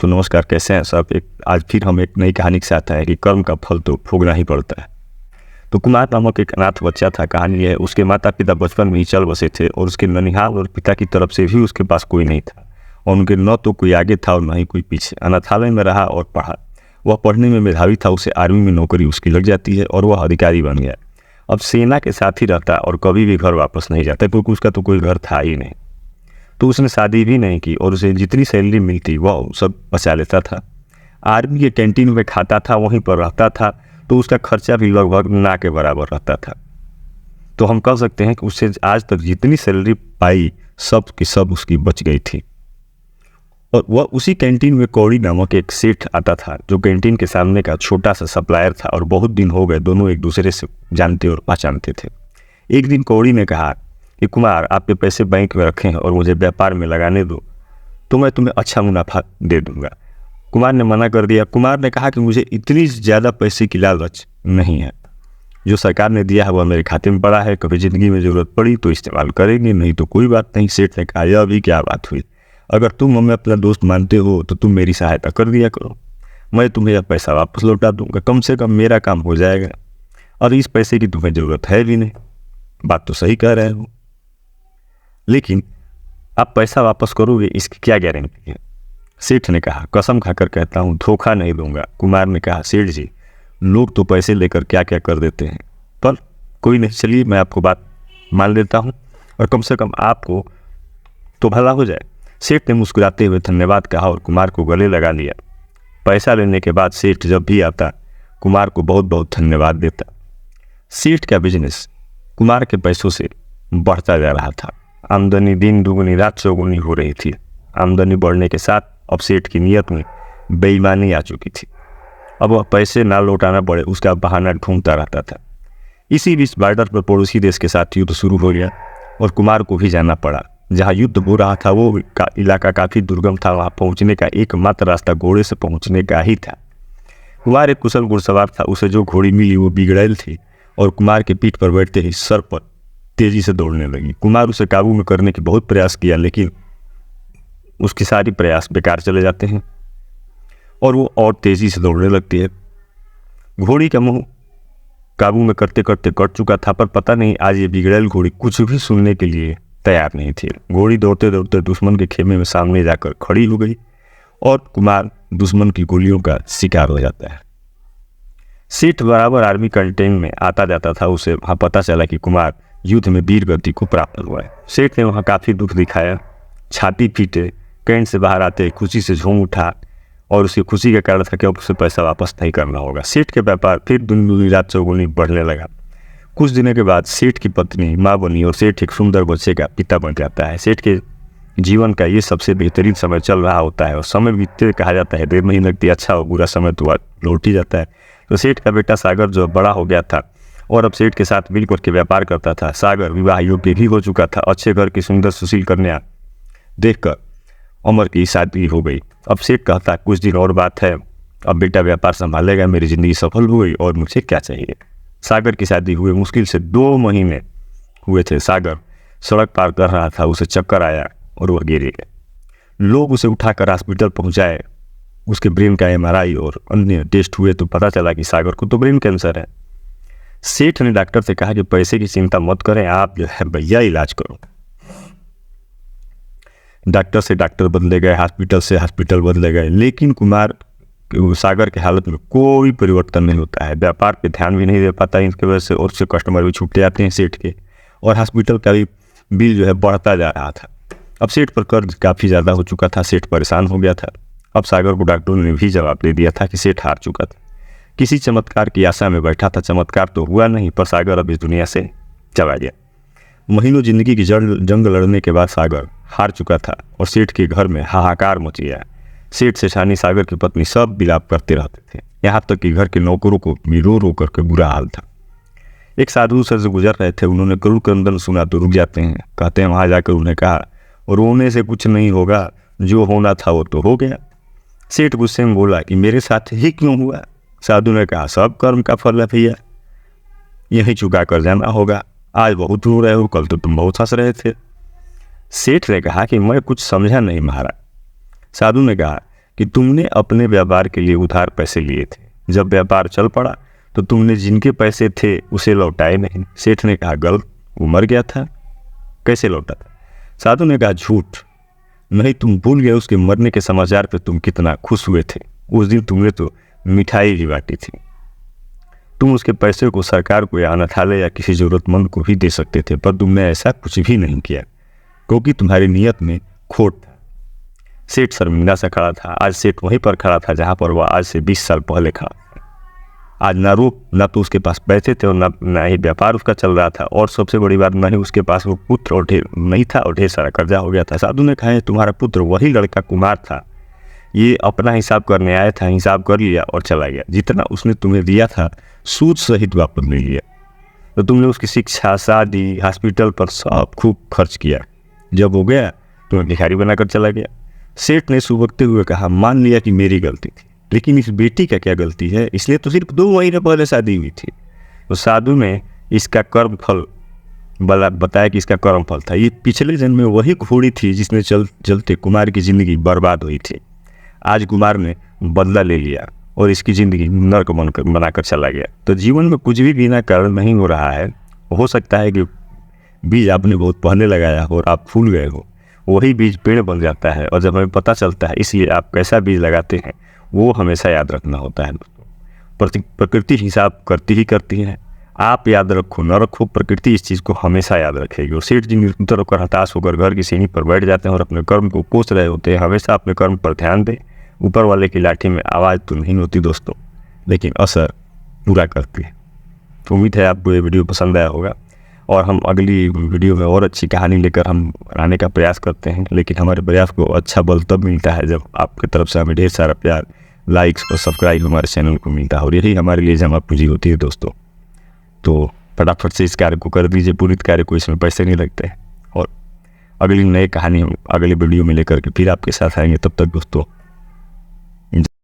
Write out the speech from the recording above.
तो नमस्कार, कैसे हैं सब। आज फिर हम एक नई कहानी के साथ आए कि कर्म का फल तो भोगना ही पड़ता है। तो कुमार नामक एक अनाथ बच्चा था। कहानी है, उसके माता पिता बचपन में ही चल बसे थे और उसके ननिहाल और पिता की तरफ से भी उसके पास कोई नहीं था और उनके न तो कोई आगे था और न ही कोई पीछे। अनाथालय में रहा और पढ़ा। वह पढ़ने में मेधावी था, उसे आर्मी में नौकरी उसकी लग जाती है और वह अधिकारी बन गया। अब सेना के साथ ही रहता और कभी भी घर वापस नहीं जाता क्योंकि उसका तो कोई घर था ही नहीं। तो उसने शादी भी नहीं की और उसे जितनी सैलरी मिलती वह सब बचा लेता था। आर्मी के कैंटीन में खाता था, वहीं पर रहता था, तो उसका खर्चा भी लगभग ना के बराबर रहता था। तो हम कह सकते हैं कि उससे आज तक जितनी सैलरी पाई सब की सब उसकी बच गई थी। और वह उसी कैंटीन में कौड़ी नामक एक सेठ आता था जो कैंटीन के सामने का छोटा सा सप्लायर था और बहुत दिन हो गए दोनों एक दूसरे से जानते और पहचानते थे। एक दिन कौड़ी ने कहा कि कुमार, आपके पैसे बैंक में रखे हैं और मुझे व्यापार में लगाने दो तो मैं तुम्हें अच्छा मुनाफा दे दूंगा। कुमार ने मना कर दिया। कुमार ने कहा कि मुझे इतनी ज़्यादा पैसे की लालच नहीं है, जो सरकार ने दिया है वह मेरे खाते में पड़ा है, कभी ज़िंदगी में ज़रूरत पड़ी तो इस्तेमाल करेंगे, नहीं तो कोई बात नहीं। सेठ ने कहा, यह अभी क्या बात हुई, अगर तुम हमें अपना दोस्त मानते हो तो तुम मेरी सहायता कर दिया करो, मैं तुम्हें यह पैसा वापस लौटा दूंगा, कम से कम मेरा काम हो जाएगा और इस पैसे की तुम्हें ज़रूरत है भी नहीं। बात तो सही कह रहे हो, लेकिन आप पैसा वापस करोगे इसकी क्या गारंटी है। सेठ ने कहा, कसम खाकर कहता हूँ धोखा नहीं दूंगा। कुमार ने कहा, सेठ जी, लोग तो पैसे लेकर क्या क्या कर देते हैं, पर कोई नहीं, चलिए मैं आपको बात मान लेता हूँ और कम से कम आपको तो भला हो जाए। सेठ ने मुस्कुराते हुए धन्यवाद कहा और कुमार को गले लगा लिया। पैसा लेने के बाद सेठ जब भी आता कुमार को बहुत बहुत धन्यवाद देता। सेठ का बिजनेस कुमार के पैसों से बढ़ता जा रहा था। आमदनी दिन दुगुनी रात चौगुनी हो रही थी। आमदनी बढ़ने के साथ अब सेठ की नीयत में बेईमानी आ चुकी थी। अब वह पैसे ना लौटाना पड़े उसका बहाना ढूंढता रहता था। इसी बीच बॉर्डर पर पड़ोसी देश के साथ युद्ध शुरू हो गया और कुमार को भी जाना पड़ा। जहाँ युद्ध हो रहा था वो इलाका काफ़ी दुर्गम था। वहाँ पहुँचने का एकमात्र रास्ता घोड़े से पहुँचने का ही था। कुमार एक कुशल घुड़सवार था। उसे जो घोड़ी मिली वो बिगड़ैल थी और कुमार के पीठ पर बैठते ही सर पर तेजी से दौड़ने लगी। कुमार उसे काबू में करने की बहुत प्रयास किया, लेकिन उसके सारे प्रयास बेकार चले जाते हैं और वो और तेजी से दौड़ने लगती है। घोड़ी का मुंह काबू में करते करते कट चुका था, पर पता नहीं आज ये बिगड़ैल घोड़ी कुछ भी सुनने के लिए तैयार नहीं थी। घोड़ी दौड़ते दौड़ते दुश्मन के खेमे में सामने जाकर खड़ी हो गई और कुमार दुश्मन की गोलियों का शिकार हो जाता है। सेठ बराबर आर्मी कैंटीन में आता जाता था। उसे वहाँ पता चला कि कुमार युद्ध में वीर गति को प्राप्त हुआ है। सेठ ने वहाँ काफ़ी दुख दिखाया, छाती पीटे, कैंट से बाहर आते खुशी से झूम उठा और उसकी खुशी का कारण था कि अब उसे पैसा वापस नहीं करना होगा। सेठ के व्यापार फिर दिन दुनी रात चौगुनी बढ़ने लगा। कुछ दिनों के बाद सेठ की पत्नी माँ बनी और सेठ एक सुंदर बच्चे का पिता बन जाता है। सेठ के जीवन का ये सबसे बेहतरीन समय चल रहा होता है और समय बीतते कहा जाता है देर नहीं लगती, अच्छा और बुरा समय तो लौट ही जाता है। तो सेठ का बेटा सागर जो बड़ा हो गया था और अब सेठ के साथ मिलकर के व्यापार करता था। सागर विवाह योग्य भी हो चुका था। अच्छे घर की सुंदर सुशील कन्या देखकर अमर की शादी हो गई। अब सेठ कहता, कुछ दिन और बात है, अब बेटा व्यापार संभालेगा, मेरी ज़िंदगी सफल हो गई और मुझे क्या चाहिए। सागर की शादी हुए मुश्किल से 2 महीने हुए थे। सागर सड़क पार कर रहा था, उसे चक्कर आया और वह गिर गया। लोग उसे उठाकर हॉस्पिटल पहुंचाए। उसके ब्रेन का MRI और अन्य टेस्ट हुए तो पता चला कि सागर को तो ब्रेन कैंसर है। सेठ ने डॉक्टर से कहा कि पैसे की चिंता मत करें, आप जो है भैया इलाज करो। डॉक्टर से डॉक्टर बदले गए, हॉस्पिटल से हॉस्पिटल बदले गए, लेकिन कुमार सागर की हालत में कोई परिवर्तन नहीं होता है। व्यापार पे ध्यान भी नहीं दे पाता इनकी वजह से और उससे कस्टमर भी छूटते जाते हैं सेठ के, और हॉस्पिटल का भी बिल जो है बढ़ता जा रहा था। अब सेठ पर कर्ज काफ़ी ज़्यादा हो चुका था। सेठ परेशान हो गया था। अब सागर को डॉक्टरों ने भी जवाब दे दिया था कि सेठ हार चुका था। किसी चमत्कार की आशा में बैठा था, चमत्कार तो हुआ नहीं, पर सागर अब इस दुनिया से चला गया। महीनों जिंदगी की जंग लड़ने के बाद सागर हार चुका था और सेठ के घर में हाहाकार मच गया। सेठ सेठानी सागर की पत्नी सब विलाप करते रहते थे, यहाँ तक कि घर के नौकरों को भी रो रो करके बुरा हाल था। एक साधु सर से गुजर रहे थे, उन्होंने करुण क्रंदन सुना तो रुक जाते हैं। कहते हैं वहाँ जाकर उन्हें कहा, रोने से कुछ नहीं होगा, जो होना था वो तो हो गया। सेठ गुस्से में बोला कि मेरे साथ ही क्यों हुआ। साधु ने कहा, सब कर्म का फल है भैया, यही चुका कर जाना होगा। आज बहुत रो रहे हो, कल तो तुम बहुत हंस रहे थे। सेठ ने कहा कि मैं कुछ समझा नहीं महाराज। साधु ने कहा, कि तुमने अपने व्यापार के लिए उधार पैसे लिए थे, जब व्यापार चल पड़ा तो तुमने जिनके पैसे थे उसे लौटाए नहीं। सेठ ने कहा गलत, वो मर गया था, कैसे लौटा था? साधु ने कहा झूठ, नहीं तुम भूल गए उसके मरने के समाचार पे तुम कितना खुश हुए थे। उस दिन तुमने तो मिठाई भी बांटी थी। तुम उसके पैसे को सरकार को या अनाथालय या किसी ज़रूरतमंद को भी दे सकते थे, पर तुमने ऐसा कुछ भी नहीं किया क्योंकि तुम्हारी नीयत में खोट था। सेठ शर्मिंदा सा खड़ा था। आज सेठ वहीं पर खड़ा था जहाँ पर वह आज से 20 साल पहले खड़ा था। आज ना तो उसके पास पैसे थे और ना ही व्यापार उसका चल रहा था, और सबसे बड़ी बात ना ही उसके पास वो पुत्र और ढेर नहीं था और ढेर सारा कर्जा हो गया था। साधु ने कहा तुम्हारा पुत्र वही लड़का कुमार था, ये अपना हिसाब करने आया था, हिसाब कर लिया और चला गया। जितना उसने तुम्हें दिया था सूद सहित वापस ले लिया। तो तुमने उसकी शिक्षा, शादी, हॉस्पिटल पर सब खूब खर्च किया। जब हो गया तुम्हें भिखारी बनाकर चला गया। सेठ ने सुबकते हुए कहा मान लिया कि मेरी गलती थी, लेकिन इस बेटी का क्या गलती है? इसलिए तो सिर्फ 2 महीने पहले शादी हुई थी। तो साधु ने इसका कर्म फल बताया कि इसका कर्म फल था। ये पिछले जन्म में वही घोड़ी थी जिसने चलते कुमार की ज़िंदगी बर्बाद हुई थी। आज कुमार ने बदला ले लिया और इसकी ज़िंदगी नर्क बनाकर चला गया। तो जीवन में कुछ भी बिना कारण नहीं हो रहा है। हो सकता है कि बीज आपने बहुत पहले लगाया हो और आप फूल गए हो, वही बीज पेड़ बन जाता है और जब हमें पता चलता है। इसलिए आप कैसा बीज लगाते हैं वो हमेशा याद रखना होता है दोस्तों। प्रकृति हिसाब करती है। आप याद रखो न रखो, प्रकृति इस चीज़ को हमेशा याद रखेगी। और सेठ जी निरंतर होकर हताश होकर घर की सीढ़ी पर बैठ जाते हैं और अपने कर्म को कोस रहे होते हैं। हमेशा अपने कर्म पर ध्यान दें। ऊपर वाले की लाठी में आवाज़ तो नहीं होती दोस्तों, लेकिन असर पूरा करती है। तो उम्मीद है आपको ये वीडियो पसंद आया होगा और हम अगली वीडियो में और अच्छी कहानी लेकर हम आने का प्रयास करते हैं। लेकिन हमारे प्रयास को अच्छा बल तब मिलता है जब आपकी तरफ से हमें ढेर सारा प्यार, लाइक्स और सब्सक्राइब हमारे चैनल को मिलता है, और यही हमारे लिए जमा पूंजी होती है दोस्तों। तो फटाफट से इस कार्य को कर दीजिए। पूरी कार्य को इसमें पैसे नहीं लगते हैं। और अगली नई कहानी हम अगले वीडियो में लेकर के फिर आपके साथ आएंगे। तब तक दोस्तों